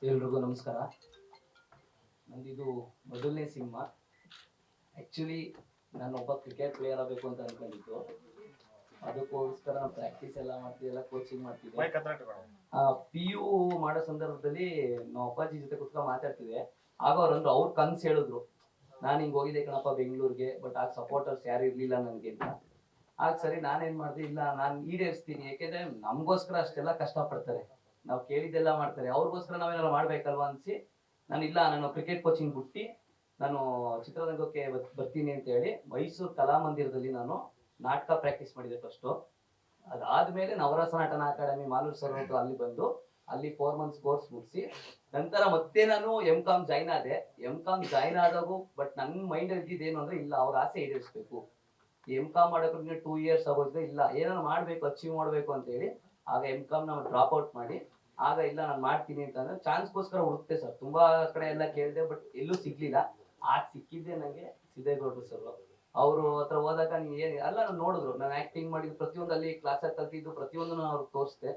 ಎಲ್ರಿಗೂ ನಮಸ್ಕಾರ. ನಂದಿದು ಮೊದಲನೇ ಸಿನಿಮಾ. ಆ್ಯಕ್ಚುಲಿ ನಾನು ಒಬ್ಬ ಕ್ರಿಕೆಟ್ ಪ್ಲೇಯರ್ ಆಗಬೇಕು ಅಂತ ಅನ್ಕೊಂಡಿದ್ದು. ಅದಕ್ಕೋಸ್ಕರ ಪ್ರಾಕ್ಟೀಸ್ ಎಲ್ಲ ಮಾಡ್ತಿದ್ದೆಲ್ಲ, ಕೋಚಿಂಗ್ ಮಾಡ್ತಿದ್ದೆ. ಪಿ ಯು ಮಾಡೋ ಸಂದರ್ಭದಲ್ಲಿ ನಾವು ಅಪ್ಪಾಜಿ ಜೊತೆ ಕುತ್ಕೊಂಡು ಮಾತಾಡ್ತಿದ್ದೆ. ಆಗ ಅವ್ರಂದ್ರು, ಅವ್ರ ಕನ್ಸು ಹೇಳಿದ್ರು, ನಾನು ಹಿಂಗೆ ಹೋಗಿದ್ದೆ ಕಣಪ್ಪ ಬೆಂಗಳೂರಿಗೆ, ಬಟ್ ಆಗ ಸಪೋರ್ಟರ್ಸ್ ಯಾರು ಇರಲಿಲ್ಲ ನನಗೆ ಅಂತ. ಆಗ ಸರಿ ನಾನೇನು ಮಾಡಿದೆ, ಇಲ್ಲ ನಾನು ಈಡೇರಿಸ್ತೀನಿ, ಯಾಕೆಂದರೆ ನಮಗೋಸ್ಕರ ಅಷ್ಟೆಲ್ಲ ಕಷ್ಟಪಡ್ತಾರೆ, ನಾವು ಕೇಳಿದ್ದೆಲ್ಲ ಮಾಡ್ತಾರೆ, ಅವ್ರಿಗೋಸ್ಕರ ನಾವೇನಾರು ಮಾಡ್ಬೇಕಲ್ವಾ ಅನಿಸಿ ನಾನು ಕ್ರಿಕೆಟ್ ಕೋಚಿಂಗ್ ಬಿಟ್ಟು ನಾನು ಚಿತ್ರರಂಗಕ್ಕೆ ಬರ್ತೀನಿ ಅಂತ ಹೇಳಿ ಮೈಸೂರು ಕಲಾಮಂದಿರದಲ್ಲಿ ನಾನು ನಾಟಕ ಪ್ರಾಕ್ಟೀಸ್ ಮಾಡಿದೆ ಫಸ್ಟು. ಅದಾದಮೇಲೆ ನವರಸ ನಟನ ಅಕಾಡೆಮಿ ಮಾಲೂರು ಸರ್ ಅಲ್ಲಿ ಬಂದು ಅಲ್ಲಿ 4 months ಕೋರ್ಸ್ ಮುಗಿಸಿ ನಂತರ ಮತ್ತೆ ನಾನು M.Com ಜಾಯ್ನ್ ಆದೆ. M.Com ಜಾಯ್ನ್ ಆದಾಗೂ ಬಟ್ ನನ್ನ ಮೈಂಡ್ ಇದ್ದಿದ್ದೇನು ಅಂದರೆ, ಇಲ್ಲ ಅವ್ರ ಆಸೆ ಈಡೇರಿಸಬೇಕು, M.Com ಮಾಡೋಕೆ 2 years ಆಗೋದು, ಇಲ್ಲ ಏನಾದ್ರು ಮಾಡಬೇಕು, ಅಚೀವ್ ಮಾಡಬೇಕು ಅಂತೇಳಿ ಆಗ M.Com ನಾವು ಡ್ರಾಪ್ ಔಟ್ ಮಾಡಿ, ಆಗ ಇಲ್ಲ ನಾನು ಮಾಡ್ತೀನಿ ಅಂತಂದ್ರೆ ಚಾನ್ಸ್ಗೋಸ್ಕರ ಹುಡುಕ್ತೆ ಸರ್, ತುಂಬಾ ಕಡೆ ಎಲ್ಲ ಕೇಳಿದೆ, ಬಟ್ ಎಲ್ಲೂ ಸಿಗ್ಲಿಲ್ಲ. ಆಗ ಸಿಕ್ಕಿದ್ದೆ ನನಗೆ ಸಿದ್ದೇಗೌಡರು ಸರ್. ಅವರು ಹತ್ರ ಹೋದಾಗ ನೀವು ಅಲ್ಲ, ನಾನು ನೋಡಿದ್ರು ನಾನು ಆಕ್ಟಿಂಗ್ ಮಾಡಿದ್ದು ಪ್ರತಿಯೊಂದು, ಅಲ್ಲಿ ಕ್ಲಾಸಲ್ಲಿ ಕಲ್ತಿದ್ದು ಪ್ರತಿಯೊಂದನ್ನು ಅವ್ರಿಗೆ ತೋರಿಸ್ದೆ.